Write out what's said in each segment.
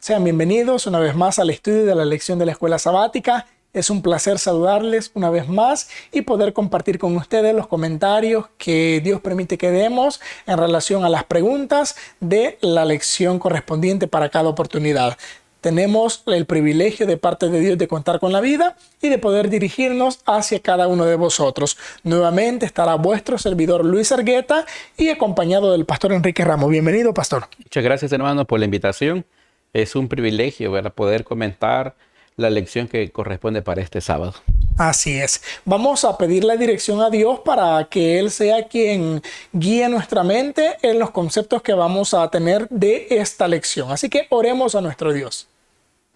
Sean bienvenidos una vez más al estudio de la lección de la escuela sabática. Es un placer saludarles una vez más y poder compartir con ustedes los comentarios que Dios permite que demos en relación a las preguntas de la lección correspondiente para cada oportunidad. Tenemos el privilegio de parte de Dios de contar con la vida y de poder dirigirnos hacia cada uno de vosotros. Nuevamente estará vuestro servidor Luis Argueta y acompañado del pastor Enrique Ramos. Bienvenido, pastor. Muchas gracias, hermano, por la invitación. Es un privilegio, ¿verdad?, poder comentar la lección que corresponde para este sábado. Así es. Vamos a pedir la dirección a Dios para que Él sea quien guíe nuestra mente en los conceptos que vamos a tener de esta lección. Así que oremos a nuestro Dios.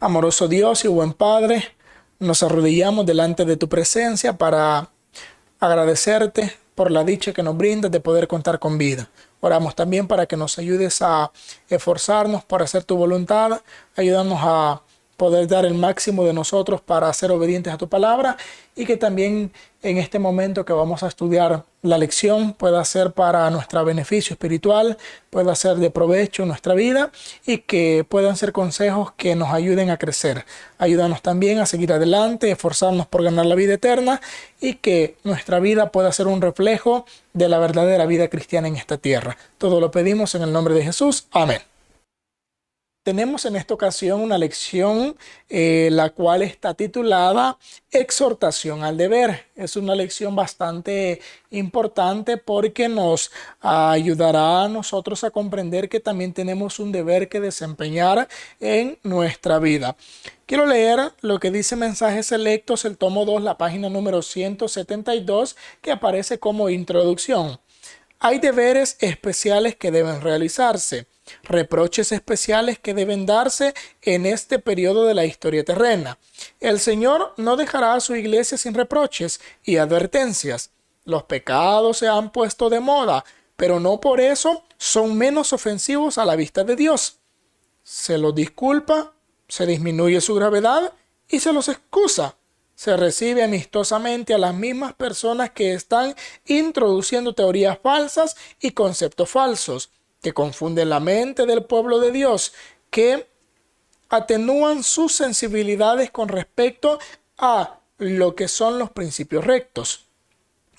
Amoroso Dios y buen Padre, nos arrodillamos delante de tu presencia para agradecerte por la dicha que nos brindas de poder contar con vida. Oramos también para que nos ayudes a esforzarnos por hacer tu voluntad, ayudarnos a poder dar el máximo de nosotros para ser obedientes a tu palabra y que también en este momento que vamos a estudiar la lección pueda ser para nuestro beneficio espiritual, pueda ser de provecho en nuestra vida y que puedan ser consejos que nos ayuden a crecer. Ayúdanos también a seguir adelante, esforzarnos por ganar la vida eterna y que nuestra vida pueda ser un reflejo de la verdadera vida cristiana en esta tierra. Todo lo pedimos en el nombre de Jesús. Amén. Tenemos en esta ocasión una lección la cual está titulada Exhortación al deber. Es una lección bastante importante porque nos ayudará a nosotros a comprender que también tenemos un deber que desempeñar en nuestra vida. Quiero leer lo que dice Mensajes Selectos, el tomo 2, la página número 172, que aparece como introducción. Hay deberes especiales que deben realizarse, reproches especiales que deben darse en este periodo de la historia terrena. El Señor no dejará a su iglesia sin reproches y advertencias. Los pecados se han puesto de moda, pero no por eso son menos ofensivos a la vista de Dios. Se los disculpa, se disminuye su gravedad y se los excusa. Se recibe amistosamente a las mismas personas que están introduciendo teorías falsas y conceptos falsos, que confunden la mente del pueblo de Dios, que atenúan sus sensibilidades con respecto a lo que son los principios rectos.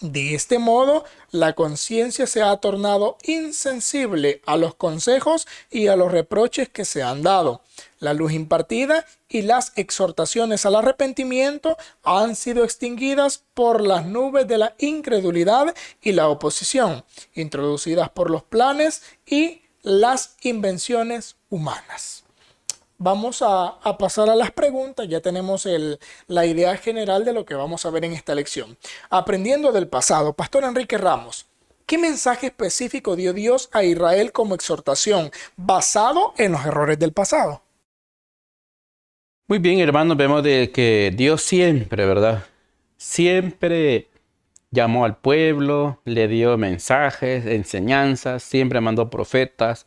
De este modo, la conciencia se ha tornado insensible a los consejos y a los reproches que se han dado. La luz impartida y las exhortaciones al arrepentimiento han sido extinguidas por las nubes de la incredulidad y la oposición, introducidas por los planes y las invenciones humanas. Vamos a pasar a las preguntas. Ya tenemos la idea general de lo que vamos a ver en esta lección. Aprendiendo del pasado, Pastor Enrique Ramos, ¿qué mensaje específico dio Dios a Israel como exhortación basado en los errores del pasado? Muy bien, hermanos, vemos de que Dios siempre, ¿verdad?, siempre llamó al pueblo, le dio mensajes, enseñanzas, siempre mandó profetas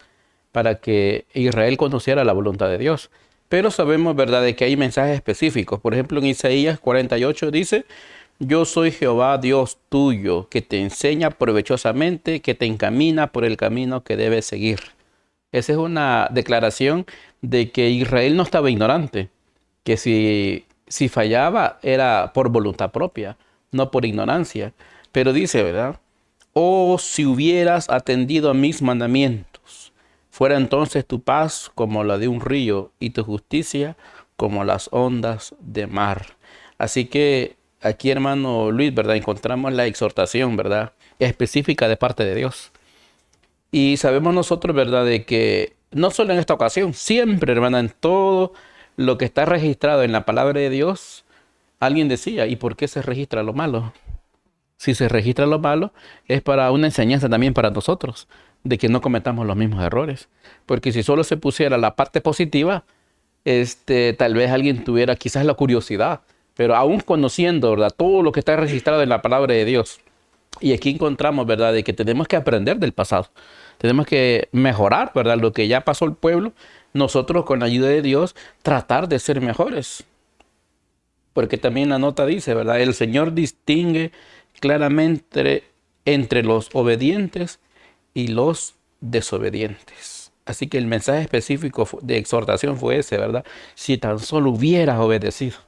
para que Israel conociera la voluntad de Dios. Pero sabemos, ¿verdad?, de que hay mensajes específicos. Por ejemplo, en Isaías 48 dice: yo soy Jehová Dios tuyo, que te enseña provechosamente, que te encamina por el camino que debes seguir. Esa es una declaración de que Israel no estaba ignorante, que si fallaba era por voluntad propia, no por ignorancia. Pero dice, ¿verdad?, oh, si hubieras atendido a mis mandamientos, fuera entonces tu paz como la de un río y tu justicia como las ondas de mar. Así que aquí, hermano Luis, ¿verdad?, encontramos la exhortación, ¿verdad?, específica de parte de Dios. Y sabemos nosotros, ¿verdad?, de que no solo en esta ocasión, siempre, hermana, en todo lo que está registrado en la palabra de Dios, alguien decía: ¿y por qué se registra lo malo? Si se registra lo malo, es para una enseñanza también para nosotros, de que no cometamos los mismos errores. Porque si solo se pusiera la parte positiva, tal vez alguien tuviera quizás la curiosidad, pero aún conociendo, ¿verdad?, todo lo que está registrado en la palabra de Dios. Y aquí encontramos, ¿verdad?, de que tenemos que aprender del pasado. Tenemos que mejorar, ¿verdad?, lo que ya pasó el pueblo. Nosotros, con la ayuda de Dios, tratar de ser mejores. Porque también la nota dice, ¿verdad?, el Señor distingue claramente entre los obedientes y los desobedientes. Así que el mensaje específico de exhortación fue ese, ¿verdad? Si tan solo hubieras obedecido,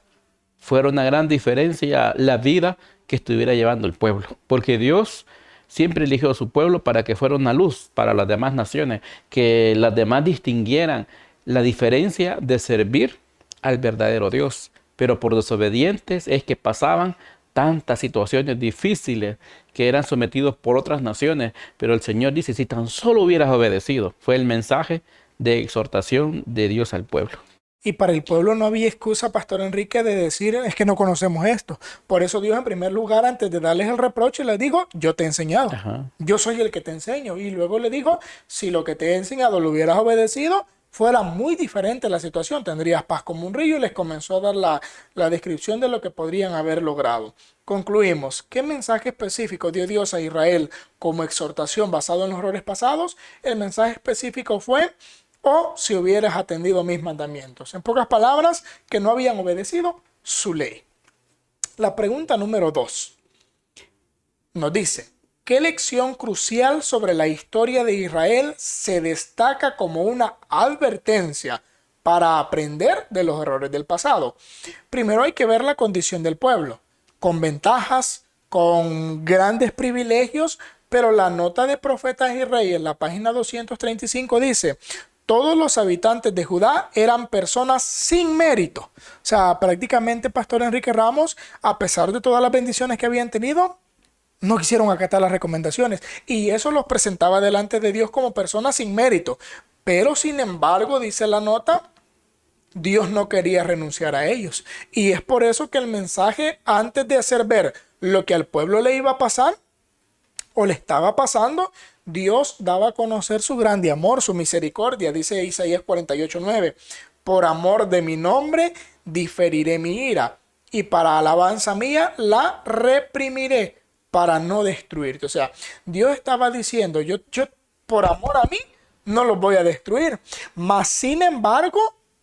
fuera una gran diferencia la vida que estuviera llevando el pueblo. Porque Dios siempre eligió a su pueblo para que fuera una luz para las demás naciones, que las demás distinguieran la diferencia de servir al verdadero Dios. Pero por desobedientes es que pasaban tantas situaciones difíciles que eran sometidos por otras naciones. Pero el Señor dice, si tan solo hubieras obedecido, fue el mensaje de exhortación de Dios al pueblo. Y para el pueblo no había excusa, Pastor Enrique, de decir, es que no conocemos esto. Por eso Dios, en primer lugar, antes de darles el reproche, les dijo, yo te he enseñado. Ajá. Yo soy el que te enseño. Y luego le dijo, si lo que te he enseñado lo hubieras obedecido, fuera muy diferente la situación. Tendrías paz como un río, y les comenzó a dar la descripción de lo que podrían haber logrado. Concluimos. ¿Qué mensaje específico dio Dios a Israel como exhortación basado en los errores pasados? El mensaje específico fue, o si hubieras atendido mis mandamientos. En pocas palabras, que no habían obedecido su ley. La pregunta número 2 nos dice, ¿qué lección crucial sobre la historia de Israel se destaca como una advertencia para aprender de los errores del pasado? Primero hay que ver la condición del pueblo, con ventajas, con grandes privilegios, pero la nota de Profetas y Reyes en la página 235 dice, todos los habitantes de Judá eran personas sin mérito. O sea, prácticamente, Pastor Enrique Ramos, a pesar de todas las bendiciones que habían tenido, no quisieron acatar las recomendaciones. Y eso los presentaba delante de Dios como personas sin mérito. Pero, sin embargo, dice la nota, Dios no quería renunciar a ellos. Y es por eso que el mensaje, antes de hacer ver lo que al pueblo le iba a pasar, o le estaba pasando, Dios daba a conocer su grande amor, su misericordia. Dice Isaías 48:9, por amor de mi nombre diferiré mi ira, y para alabanza mía la reprimiré, para no destruirte. O sea, Dios estaba diciendo, yo por amor a mí no los voy a destruir, mas sin embargo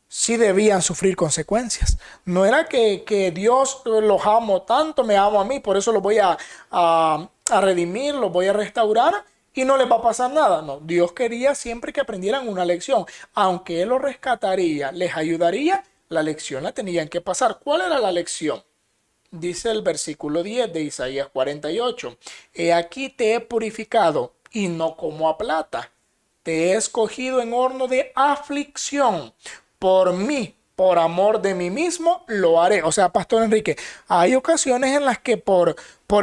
sí debían sufrir consecuencias. No era que Dios los amo tanto, me amo a mí, por eso los voy a redimir, los voy a restaurar y no les va a pasar nada. No, Dios quería siempre que aprendieran una lección. Aunque Él los rescataría, les ayudaría, la lección la tenían que pasar. ¿Cuál era la lección? Dice el versículo 10 de Isaías 48. He aquí te he purificado y no como a plata. Te he escogido en horno de aflicción. Por mí, por amor de mí mismo, lo haré. O sea, Pastor Enrique, hay ocasiones en las que por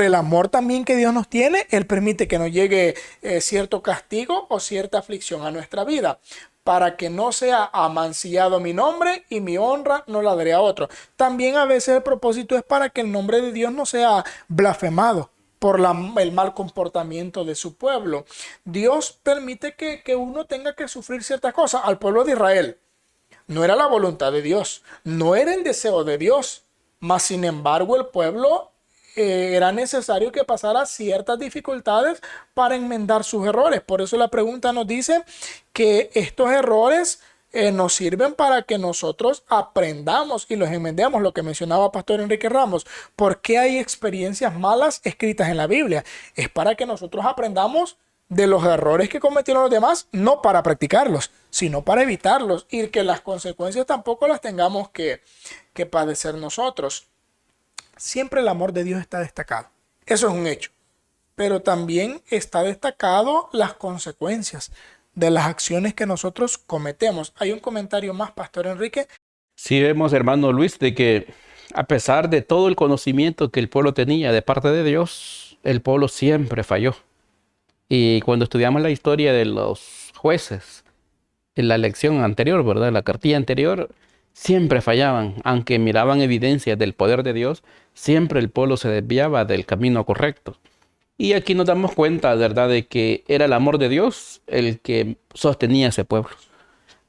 el amor también que Dios nos tiene, Él permite que nos llegue cierto castigo o cierta aflicción a nuestra vida, para que no sea amancillado mi nombre y mi honra no la daré a otro. También a veces el propósito es para que el nombre de Dios no sea blasfemado por el mal comportamiento de su pueblo. Dios permite que uno tenga que sufrir ciertas cosas. Al pueblo de Israel no era la voluntad de Dios, no era el deseo de Dios, mas sin embargo el pueblo era necesario que pasara ciertas dificultades para enmendar sus errores. Por eso la pregunta nos dice que estos errores nos sirven para que nosotros aprendamos y los enmendemos, lo que mencionaba Pastor Enrique Ramos. ¿Por qué hay experiencias malas escritas en la Biblia? Es para que nosotros aprendamos de los errores que cometieron los demás, no para practicarlos, sino para evitarlos y que las consecuencias tampoco las tengamos que padecer nosotros. Siempre el amor de Dios está destacado. Eso es un hecho. Pero también está destacado las consecuencias de las acciones que nosotros cometemos. Hay un comentario más, Pastor Enrique. Sí vemos, hermano Luis, de que a pesar de todo el conocimiento que el pueblo tenía de parte de Dios, el pueblo siempre falló. Y cuando estudiamos la historia de los jueces, en la lección anterior, ¿verdad? En la cartilla anterior, siempre fallaban. Aunque miraban evidencias del poder de Dios, siempre el pueblo se desviaba del camino correcto. Y aquí nos damos cuenta, ¿verdad?, de que era el amor de Dios el que sostenía a ese pueblo.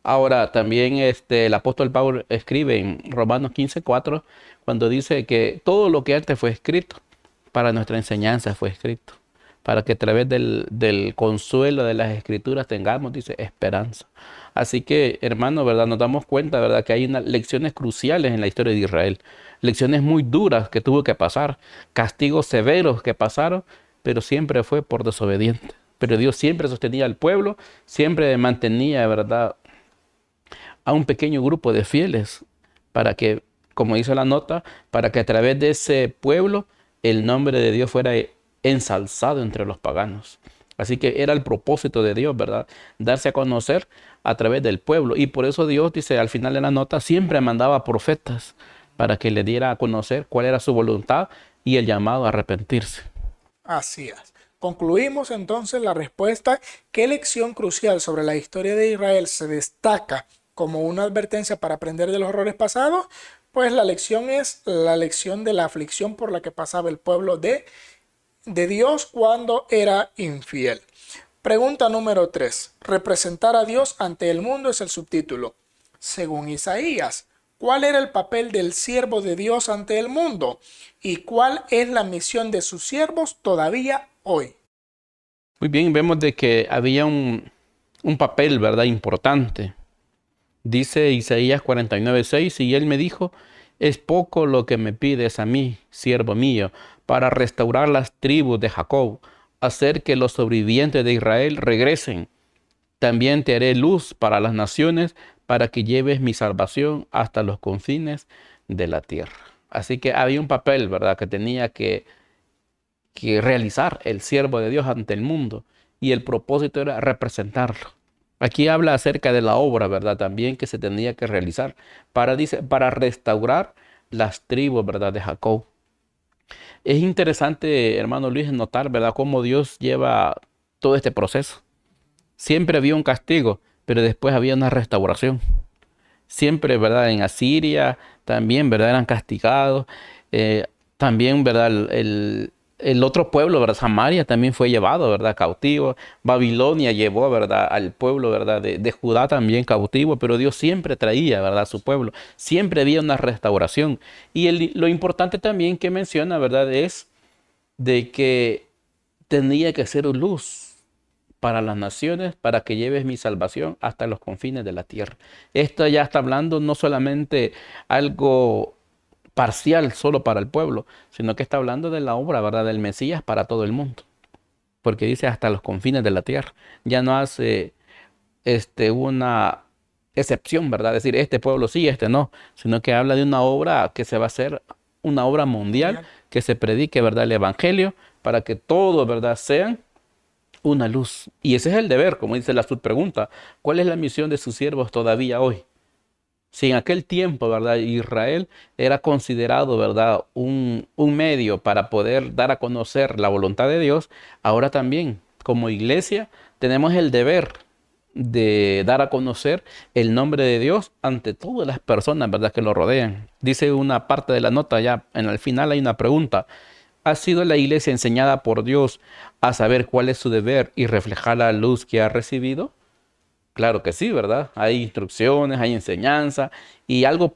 Ahora, también el apóstol Pablo escribe en Romanos 15:4, cuando dice que todo lo que antes fue escrito, para nuestra enseñanza fue escrito, para que a través del consuelo de las escrituras tengamos, dice, esperanza. Así que, hermano, ¿verdad?, nos damos cuenta, ¿verdad?, que hay lecciones cruciales en la historia de Israel, lecciones muy duras que tuvo que pasar, castigos severos que pasaron, pero siempre fue por desobediente. pero Dios siempre sostenía al pueblo, siempre mantenía, ¿verdad?, a un pequeño grupo de fieles para que, como dice la nota, para que a través de ese pueblo el nombre de Dios fuera ensalzado entre los paganos. Así que era el propósito de Dios, ¿verdad? Darse a conocer a través del pueblo. Y por eso Dios, dice al final de la nota, siempre mandaba profetas para que le diera a conocer cuál era su voluntad y el llamado a arrepentirse. Así es. Concluimos entonces la respuesta. ¿Qué lección crucial sobre la historia de Israel se destaca como una advertencia para aprender de los errores pasados? Pues la lección es la lección de la aflicción por la que pasaba el pueblo de Dios cuando era infiel. Pregunta número 3. Representar a Dios ante el mundo es el subtítulo. Según Isaías, ¿cuál era el papel del siervo de Dios ante el mundo? ¿Y cuál es la misión de sus siervos todavía hoy? Muy bien, vemos de que había un papel, ¿verdad?, importante. Dice Isaías 49:6, y él me dijo, es poco lo que me pides a mí, siervo mío, para restaurar las tribus de Jacob, hacer que los sobrevivientes de Israel regresen. También te haré luz para las naciones, para que lleves mi salvación hasta los confines de la tierra. Así que había un papel, ¿verdad?, que tenía que realizar el siervo de Dios ante el mundo, y el propósito era representarlo. Aquí habla acerca de la obra, ¿verdad?, también que se tenía que realizar para restaurar las tribus, ¿verdad?, de Jacob. Es interesante, hermano Luis, notar, ¿verdad?, cómo Dios lleva todo este proceso. Siempre había un castigo, pero después había una restauración. Siempre, ¿verdad?, en Asiria también, ¿verdad?, eran castigados. También, ¿verdad?, el otro pueblo, ¿verdad?, Samaria también fue llevado, ¿verdad?, cautivo. Babilonia llevó, ¿verdad?, al pueblo, ¿verdad?, de Judá también cautivo, pero Dios siempre traía, ¿verdad?, a su pueblo. Siempre había una restauración. Y lo importante también que menciona, ¿verdad?, es de que tenía que ser luz para las naciones, para que lleves mi salvación hasta los confines de la tierra. Esto ya está hablando no solamente algo parcial solo para el pueblo, sino que está hablando de la obra, ¿verdad?, del Mesías para todo el mundo. Porque dice hasta los confines de la tierra. Ya no hace una excepción, ¿verdad? Decir, este pueblo sí, este no, sino que habla de una obra que se va a hacer, una obra mundial, que se predique, ¿verdad?, el evangelio, para que todos, ¿verdad?, sean una luz. Y ese es el deber, como dice la subpregunta. ¿Cuál es la misión de sus siervos todavía hoy? Si en aquel tiempo, ¿verdad?, Israel era considerado, ¿verdad?, un medio para poder dar a conocer la voluntad de Dios, ahora también, como iglesia, tenemos el deber de dar a conocer el nombre de Dios ante todas las personas, ¿verdad?, que lo rodean. Dice una parte de la nota, ya en el final hay una pregunta. ¿Ha sido la iglesia enseñada por Dios a saber cuál es su deber y reflejar la luz que ha recibido? Claro que sí, ¿verdad? Hay instrucciones, hay enseñanza y algo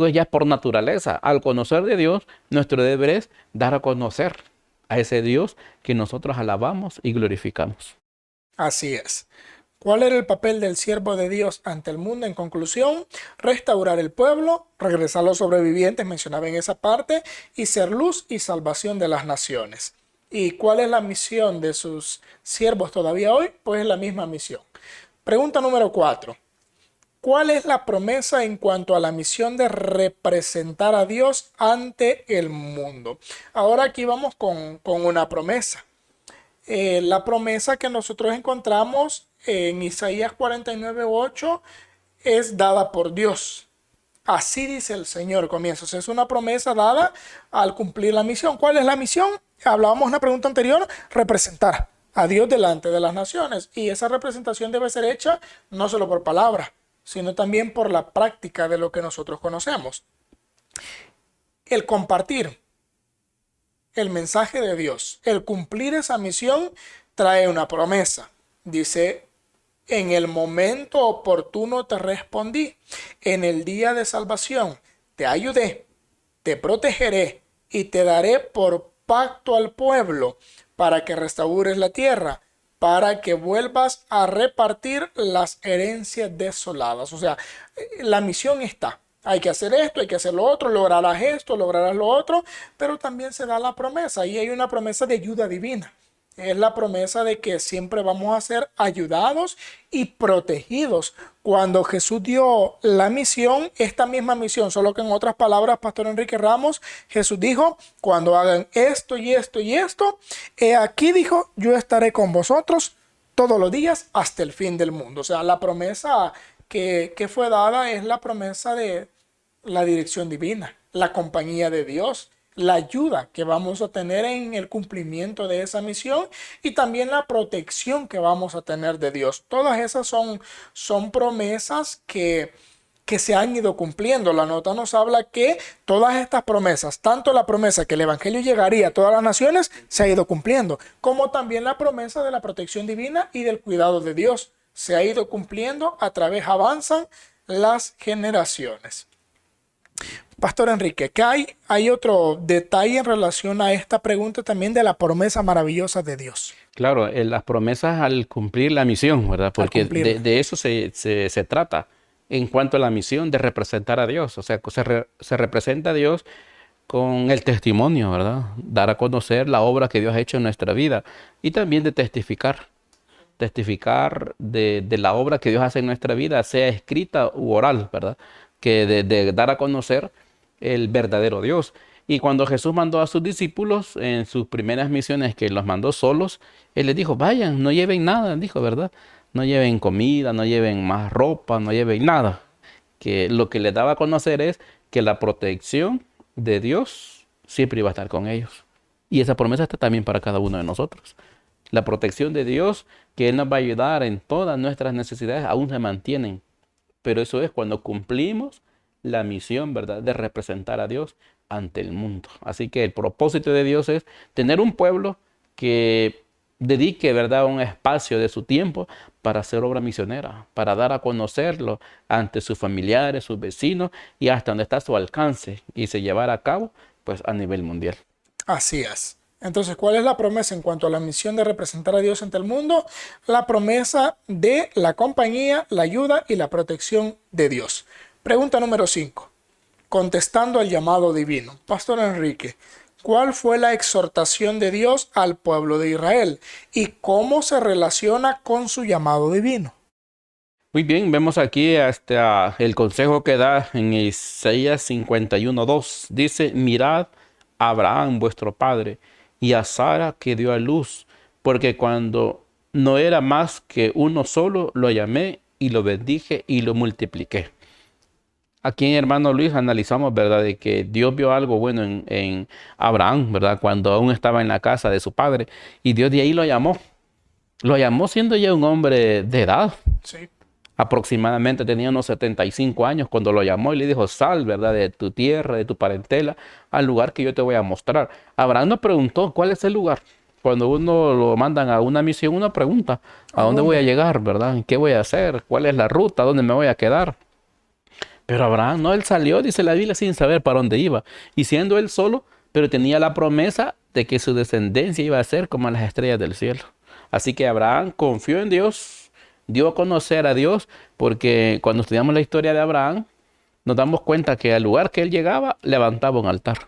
ya por naturaleza. Al conocer de Dios, nuestro deber es dar a conocer a ese Dios que nosotros alabamos y glorificamos. Así es. ¿Cuál era el papel del siervo de Dios ante el mundo? En conclusión, restaurar el pueblo, regresar a los sobrevivientes, mencionaba en esa parte, y ser luz y salvación de las naciones. ¿Y cuál es la misión de sus siervos todavía hoy? Pues la misma misión. Pregunta número 4. ¿Cuál es la promesa en cuanto a la misión de representar a Dios ante el mundo? Ahora aquí vamos con una promesa. La promesa que nosotros encontramos en Isaías 49:8 es dada por Dios. Así dice el Señor, comienza. O sea, es una promesa dada al cumplir la misión. ¿Cuál es la misión? Hablábamos en una pregunta anterior, representar a Dios delante de las naciones. Y esa representación debe ser hecha no solo por palabras, sino también por la práctica de lo que nosotros conocemos. El compartir el mensaje de Dios, el cumplir esa misión trae una promesa. Dice, en el momento oportuno te respondí, en el día de salvación te ayudé, te protegeré y te daré por pacto al pueblo para que restaures la tierra, para que vuelvas a repartir las herencias desoladas. O sea, la misión está. Hay que hacer esto, hay que hacer lo otro, lograrás esto, lograrás lo otro, pero también se da la promesa y hay una promesa de ayuda divina. Es la promesa de que siempre vamos a ser ayudados y protegidos. Cuando Jesús dio la misión, esta misma misión, solo que en otras palabras, Pastor Enrique Ramos, Jesús dijo, cuando hagan esto y esto y esto, he aquí dijo, yo estaré con vosotros todos los días hasta el fin del mundo. O sea, la promesa que fue dada es la promesa de la dirección divina, la compañía de Dios, la ayuda que vamos a tener en el cumplimiento de esa misión y también la protección que vamos a tener de Dios. Todas esas son promesas que se han ido cumpliendo. La nota nos habla que todas estas promesas, tanto la promesa que el Evangelio llegaría a todas las naciones, se ha ido cumpliendo, como también la promesa de la protección divina y del cuidado de Dios. Se ha ido cumpliendo, a través avanzan las generaciones. Pastor Enrique, ¿qué hay otro detalle en relación a esta pregunta también de la promesa maravillosa de Dios? Claro, las promesas al cumplir la misión, ¿verdad? Al Porque cumplirla. de eso se trata en cuanto a la misión de representar a Dios. O sea, se representa a Dios con el testimonio, ¿verdad? Dar a conocer la obra que Dios ha hecho en nuestra vida y también de testificar de la obra que Dios hace en nuestra vida, sea escrita u oral, ¿verdad? Que de dar a conocer el verdadero Dios. Y cuando Jesús mandó a sus discípulos en sus primeras misiones, que los mandó solos, Él les dijo, vayan, no lleven nada, dijo, ¿verdad? No lleven comida, no lleven más ropa, no lleven nada. Que lo que les daba a conocer es que la protección de Dios siempre iba a estar con ellos. Y esa promesa está también para cada uno de nosotros. La protección de Dios, que Él nos va a ayudar en todas nuestras necesidades, aún se mantienen. Pero eso es cuando cumplimos la misión, ¿verdad?, de representar a Dios ante el mundo. Así que el propósito de Dios es tener un pueblo que dedique, ¿verdad?, un espacio de su tiempo para hacer obra misionera, para dar a conocerlo ante sus familiares, sus vecinos y hasta donde está a su alcance y se llevará a cabo, pues a nivel mundial. Así es. Entonces, ¿cuál es la promesa en cuanto a la misión de representar a Dios ante el mundo? La promesa de la compañía, la ayuda y la protección de Dios. Pregunta número 5. Contestando al llamado divino. Pastor Enrique, ¿cuál fue la exhortación de Dios al pueblo de Israel y cómo se relaciona con su llamado divino? Muy bien, vemos aquí hasta el consejo que da en Isaías 51:2. Dice, mirad a Abraham vuestro padre y a Sara que dio a luz, porque cuando no era más que uno solo, lo llamé y lo bendije y lo multipliqué. Aquí, hermano Luis, analizamos, ¿verdad?, de que Dios vio algo bueno en Abraham, ¿verdad?, cuando aún estaba en la casa de su padre, y Dios de ahí lo llamó. Lo llamó siendo ya un hombre de edad. Sí. Aproximadamente tenía unos 75 años cuando lo llamó y le dijo, sal, ¿verdad?, de tu tierra, de tu parentela, al lugar que yo te voy a mostrar. Abraham nos preguntó, ¿cuál es el lugar? Cuando uno lo mandan a una misión, uno pregunta, ¿a ¿A dónde voy a dónde? llegar, verdad? ¿Qué voy a hacer? ¿Cuál es la ruta? ¿Dónde me voy a quedar? Pero Abraham, no, él salió, dice la Biblia, sin saber para dónde iba. Y siendo él solo, pero tenía la promesa de que su descendencia iba a ser como las estrellas del cielo. Así que Abraham confió en Dios, dio a conocer a Dios, porque cuando estudiamos la historia de Abraham, nos damos cuenta que al lugar que él llegaba, levantaba un altar.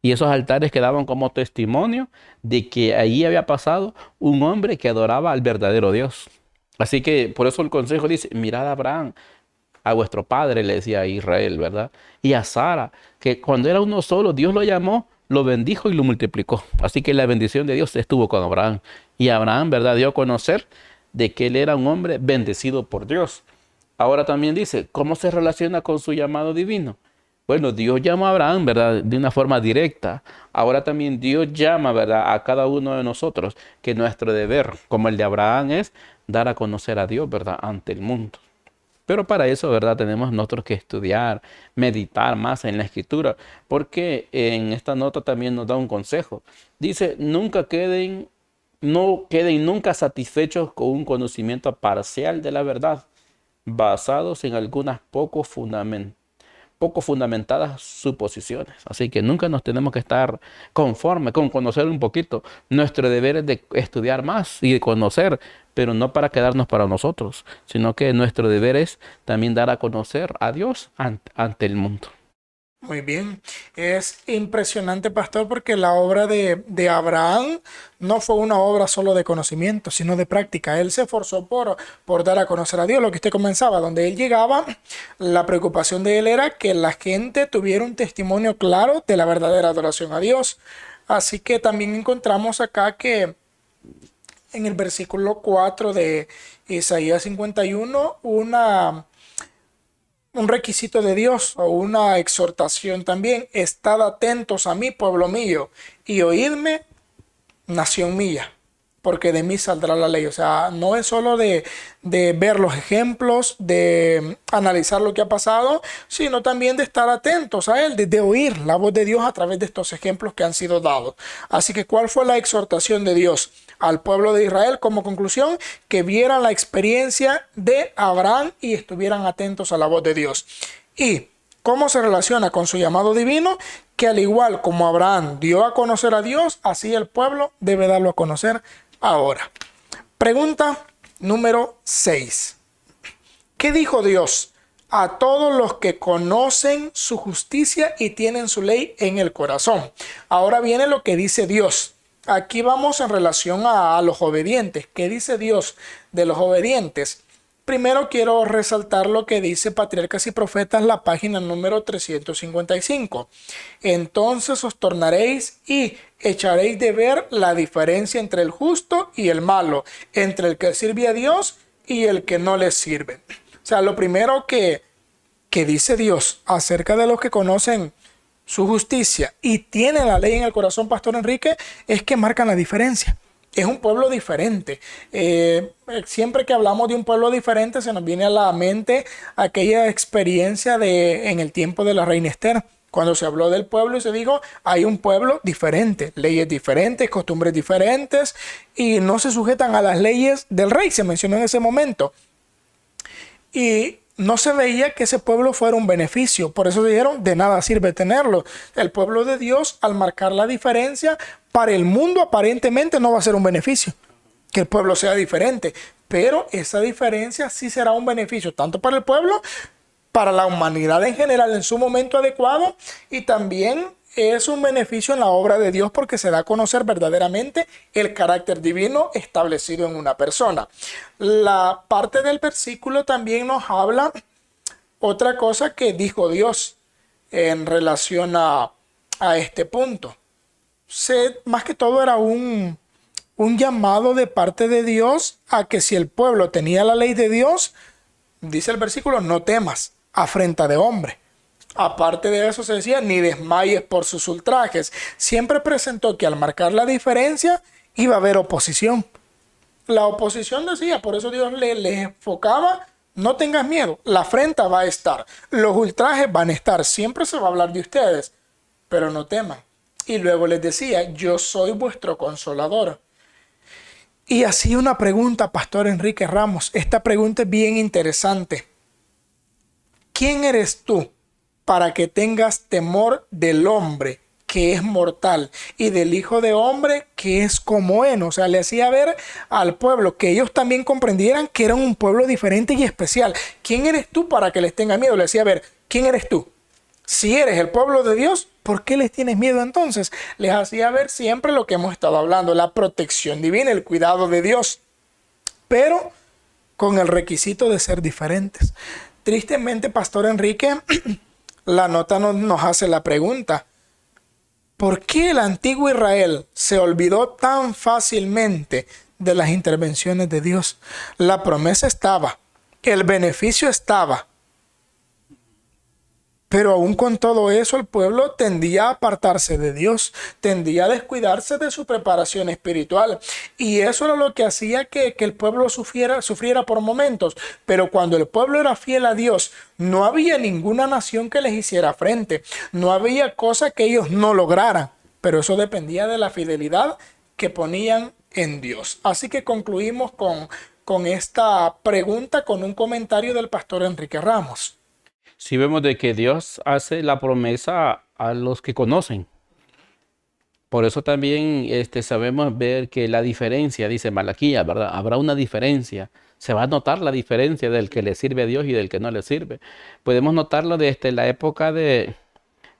Y esos altares quedaban como testimonio de que ahí había pasado un hombre que adoraba al verdadero Dios. Así que por eso el consejo dice, mirad a Abraham, a vuestro padre, le decía a Israel, ¿verdad? Y a Sara, que cuando era uno solo, Dios lo llamó, lo bendijo y lo multiplicó. Así que la bendición de Dios estuvo con Abraham. Y Abraham, ¿verdad?, dio a conocer de que él era un hombre bendecido por Dios. Ahora también dice, ¿cómo se relaciona con su llamado divino? Bueno, Dios llama a Abraham, ¿verdad?, de una forma directa. Ahora también Dios llama, ¿verdad?, a cada uno de nosotros, que nuestro deber, como el de Abraham, es dar a conocer a Dios, ¿verdad?, ante el mundo. Pero para eso, ¿verdad?, tenemos nosotros que estudiar, meditar más en la escritura, porque en esta nota también nos da un consejo. Dice, no queden nunca satisfechos con un conocimiento parcial de la verdad, basados en algunas poco fundamentadas suposiciones. Así que nunca nos tenemos que estar conformes con conocer un poquito. Nuestro deber es de estudiar más y de conocer, pero no para quedarnos para nosotros, sino que nuestro deber es también dar a conocer a Dios ante el mundo. Muy bien, es impresionante, pastor, porque la obra de Abraham no fue una obra solo de conocimiento, sino de práctica. Él se esforzó por dar a conocer a Dios, lo que usted comenzaba, donde él llegaba, la preocupación de él era que la gente tuviera un testimonio claro de la verdadera adoración a Dios. Así que también encontramos acá que en el versículo 4 de Isaías 51, un requisito de Dios o una exhortación también: estad atentos a mí, pueblo mío, y oídme, nación mía, porque de mí saldrá la ley. O sea, no es solo de ver los ejemplos, de analizar lo que ha pasado, sino también de estar atentos a él, de oír la voz de Dios a través de estos ejemplos que han sido dados. Así que, ¿cuál fue la exhortación de Dios al pueblo de Israel como conclusión? Que vieran la experiencia de Abraham y estuvieran atentos a la voz de Dios. Y ¿cómo se relaciona con su llamado divino? Que al igual como Abraham dio a conocer a Dios, así el pueblo debe darlo a conocer ahora. Pregunta número 6. ¿Qué dijo Dios a todos los que conocen su justicia y tienen su ley en el corazón? Ahora viene lo que dice Dios. Aquí vamos en relación a los obedientes. ¿Qué dice Dios de los obedientes? Primero quiero resaltar lo que dice Patriarcas y Profetas, la página número 355. Entonces os tornaréis y echaréis de ver la diferencia entre el justo y el malo, entre el que sirve a Dios y el que no le sirve. O sea, lo primero que dice Dios acerca de los que conocen su justicia y tienen la ley en el corazón, Pastor Enrique, es que marcan la diferencia. Es un pueblo diferente. Siempre que hablamos de un pueblo diferente se nos viene a la mente aquella experiencia en el tiempo de la reina Esther, cuando se habló del pueblo y se dijo: hay un pueblo diferente, leyes diferentes, costumbres diferentes, y no se sujetan a las leyes del rey, se mencionó en ese momento. Y no se veía que ese pueblo fuera un beneficio. Por eso dijeron: de nada sirve tenerlo. El pueblo de Dios, al marcar la diferencia, para el mundo aparentemente no va a ser un beneficio que el pueblo sea diferente, pero esa diferencia sí será un beneficio tanto para el pueblo, para la humanidad en general en su momento adecuado, y también es un beneficio en la obra de Dios porque se da a conocer verdaderamente el carácter divino establecido en una persona. La parte del versículo también nos habla otra cosa que dijo Dios en relación a este punto. Más que todo era un llamado de parte de Dios a que si el pueblo tenía la ley de Dios, dice el versículo: no temas afrenta de hombre. Aparte de eso se decía: ni desmayes por sus ultrajes. Siempre presentó que al marcar la diferencia iba a haber oposición. La oposición decía, por eso Dios le enfocaba: no tengas miedo, la afrenta va a estar, los ultrajes van a estar, siempre se va a hablar de ustedes, pero no teman. Y luego les decía: yo soy vuestro consolador. Y así una pregunta, Pastor Enrique Ramos. Esta pregunta es bien interesante. ¿Quién eres tú para que tengas temor del hombre que es mortal y del Hijo de Hombre que es como heno? O sea, le hacía ver al pueblo que ellos también comprendieran que eran un pueblo diferente y especial. ¿Quién eres tú para que les tenga miedo? Le decía: a ver, ¿quién eres tú? Si eres el pueblo de Dios, ¿por qué les tienes miedo entonces? Les hacía ver siempre lo que hemos estado hablando: la protección divina, el cuidado de Dios, pero con el requisito de ser diferentes. Tristemente, Pastor Enrique, la nota nos hace la pregunta: ¿por qué el antiguo Israel se olvidó tan fácilmente de las intervenciones de Dios? La promesa estaba, el beneficio estaba, pero aún con todo eso el pueblo tendía a apartarse de Dios, tendía a descuidarse de su preparación espiritual. Y eso era lo que hacía que el pueblo sufriera por momentos. Pero cuando el pueblo era fiel a Dios, no había ninguna nación que les hiciera frente. No había cosa que ellos no lograran. Pero eso dependía de la fidelidad que ponían en Dios. Así que concluimos con esta pregunta con un comentario del pastor Enrique Ramos. Si vemos de que Dios hace la promesa a los que conocen. Por eso también sabemos ver que la diferencia, dice Malaquías, ¿verdad? Habrá una diferencia. Se va a notar la diferencia del que le sirve a Dios y del que no le sirve. Podemos notarlo desde la época de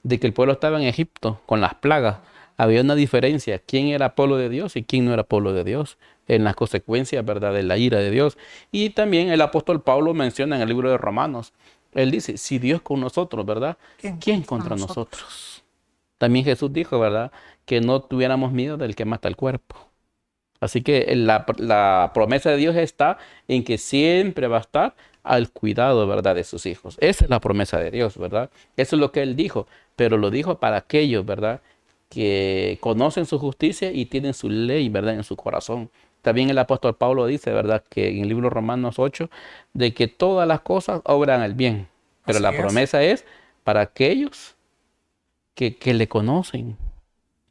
de que el pueblo estaba en Egipto con las plagas. Había una diferencia, quién era pueblo de Dios y quién no era pueblo de Dios, en las consecuencias, ¿verdad?, de la ira de Dios. Y también el apóstol Pablo menciona en el libro de Romanos, él dice, si Dios con nosotros, ¿verdad?, ¿quién contra nosotros? También Jesús dijo, ¿verdad?, que no tuviéramos miedo del que mata el cuerpo. Así que la promesa de Dios está en que siempre va a estar al cuidado, ¿verdad?, de sus hijos. Esa es la promesa de Dios, ¿verdad? Eso es lo que Él dijo, pero lo dijo para aquellos, ¿verdad?, que conocen su justicia y tienen su ley, ¿verdad?, en su corazón. También el apóstol Pablo dice, ¿verdad?, que en el libro Romanos 8, de que todas las cosas obran al bien, pero Así la es. promesa es para aquellos que le conocen,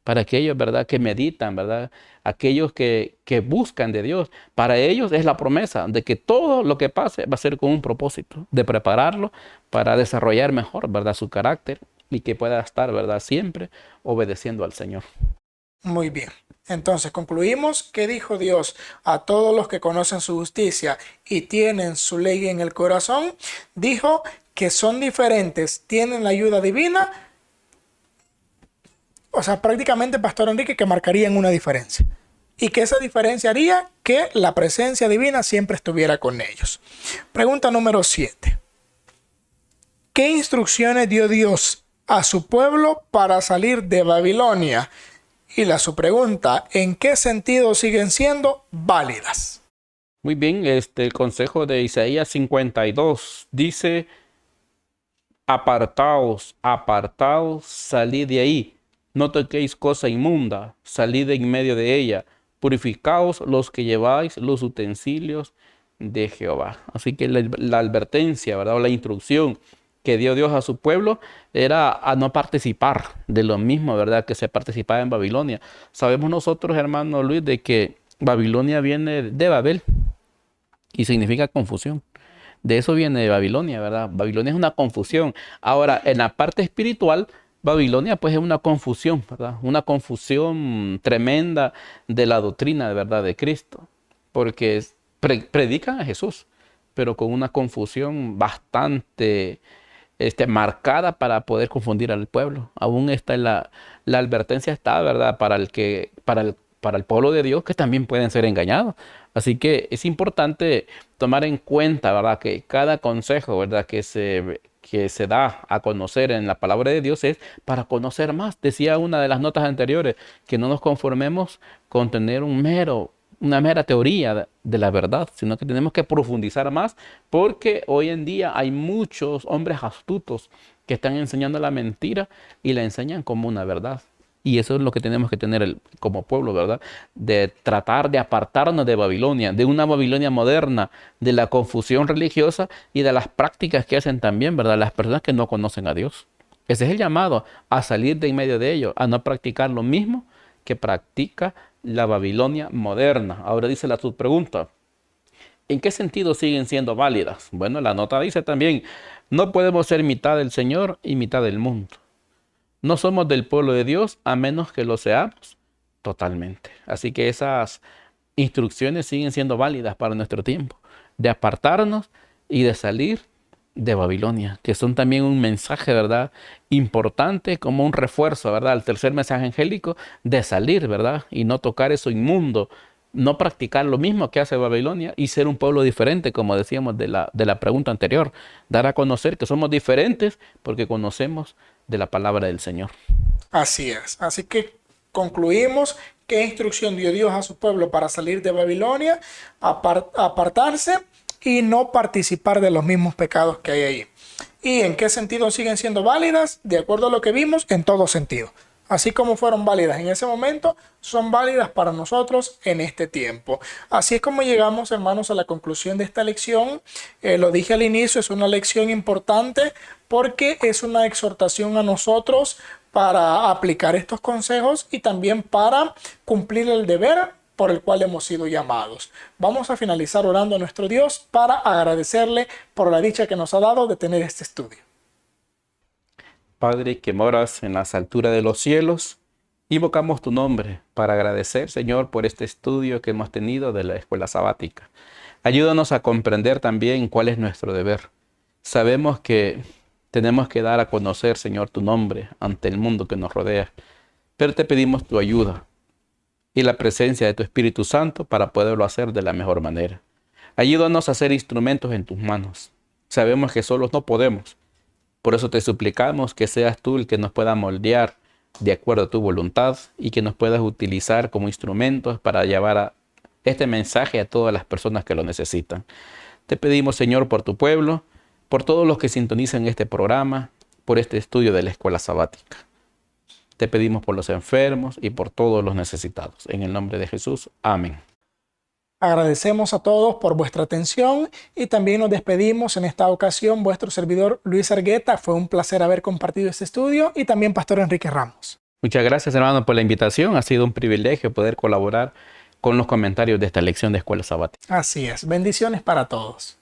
para aquellos, ¿verdad?, que meditan, ¿verdad?, aquellos que buscan de Dios. Para ellos es la promesa de que todo lo que pase va a ser con un propósito, de prepararlo para desarrollar mejor, ¿verdad?, su carácter y que pueda estar, ¿verdad?, siempre obedeciendo al Señor. Muy bien. Entonces concluimos que dijo Dios a todos los que conocen su justicia y tienen su ley en el corazón. Dijo que son diferentes, tienen la ayuda divina. O sea, prácticamente, Pastor Enrique, que marcarían una diferencia. Y que esa diferencia haría que la presencia divina siempre estuviera con ellos. Pregunta número 7. ¿Qué instrucciones dio Dios a su pueblo para salir de Babilonia? Y la su pregunta, ¿en qué sentido siguen siendo válidas? Muy bien, el consejo de Isaías 52 dice, apartaos, apartaos, salid de ahí, no toquéis cosa inmunda, salid de en medio de ella, purificaos los que lleváis los utensilios de Jehová. Así que la advertencia, ¿verdad?, o la instrucción que dio Dios a su pueblo era a no participar de lo mismo, ¿verdad?, que se participaba en Babilonia. Sabemos nosotros, hermano Luis, de que Babilonia viene de Babel y significa confusión. De eso viene de Babilonia, ¿verdad? Babilonia es una confusión. Ahora, en la parte espiritual, Babilonia pues es una confusión, ¿verdad? Una confusión tremenda de la doctrina, ¿verdad?, de Cristo. Porque predican a Jesús, pero con una confusión bastante marcada para poder confundir al pueblo. Aún está la advertencia está, ¿verdad?, para el pueblo de Dios, que también pueden ser engañados. Así que es importante tomar en cuenta, ¿verdad?, que cada consejo, ¿verdad?, que se da a conocer en la palabra de Dios es para conocer más. Decía una de las notas anteriores, que no nos conformemos con tener una mera teoría de la verdad, sino que tenemos que profundizar más, porque hoy en día hay muchos hombres astutos que están enseñando la mentira y la enseñan como una verdad. Y eso es lo que tenemos que tener como pueblo, ¿verdad? De tratar de apartarnos de Babilonia, de una Babilonia moderna, de la confusión religiosa y de las prácticas que hacen también, ¿verdad?, las personas que no conocen a Dios. Ese es el llamado a salir de en medio de ellos, a no practicar lo mismo que practica la Babilonia moderna. Ahora dice la subpregunta, ¿en qué sentido siguen siendo válidas? Bueno, la nota dice también, no podemos ser mitad del Señor y mitad del mundo. No somos del pueblo de Dios a menos que lo seamos totalmente. Así que esas instrucciones siguen siendo válidas para nuestro tiempo, de apartarnos y de salir de Babilonia, que son también un mensaje, ¿verdad?, importante, como un refuerzo, ¿verdad?, al tercer mensaje angélico, de salir, ¿verdad?, y no tocar eso inmundo, no practicar lo mismo que hace Babilonia y ser un pueblo diferente, como decíamos de la pregunta anterior, dar a conocer que somos diferentes porque conocemos de la palabra del Señor. Así es. Así que concluimos qué instrucción dio Dios a su pueblo para salir de Babilonia, apartarse y no participar de los mismos pecados que hay ahí. ¿Y en qué sentido siguen siendo válidas? De acuerdo a lo que vimos, en todo sentido. Así como fueron válidas en ese momento, son válidas para nosotros en este tiempo. Así es como llegamos, hermanos, a la conclusión de esta lección. Lo dije al inicio, es una lección importante porque es una exhortación a nosotros para aplicar estos consejos y también para cumplir el deber por el cual hemos sido llamados. Vamos a finalizar orando a nuestro Dios para agradecerle por la dicha que nos ha dado de tener este estudio. Padre, que moras en las alturas de los cielos, invocamos tu nombre para agradecer, Señor, por este estudio que hemos tenido de la escuela sabática. Ayúdanos a comprender también cuál es nuestro deber. Sabemos que Tenemos que dar a conocer, Señor, tu nombre ante el mundo que nos rodea. Pero te pedimos tu ayuda y la presencia de tu Espíritu Santo para poderlo hacer de la mejor manera. Ayúdanos a ser instrumentos en tus manos. Sabemos que solos no podemos. Por eso te suplicamos que seas tú el que nos pueda moldear de acuerdo a tu voluntad y que nos puedas utilizar como instrumentos para llevar este mensaje a todas las personas que lo necesitan. Te pedimos, Señor, por tu pueblo, por todos los que sintonizan este programa, por este estudio de la escuela sabática. Te pedimos por los enfermos y por todos los necesitados. En el nombre de Jesús. Amén. Agradecemos a todos por vuestra atención y también nos despedimos en esta ocasión. Vuestro servidor Luis Argueta. Fue un placer haber compartido este estudio y también Pastor Enrique Ramos. Muchas gracias, hermano, por la invitación. Ha sido un privilegio poder colaborar con los comentarios de esta lección de escuela sabática. Así es. Bendiciones para todos.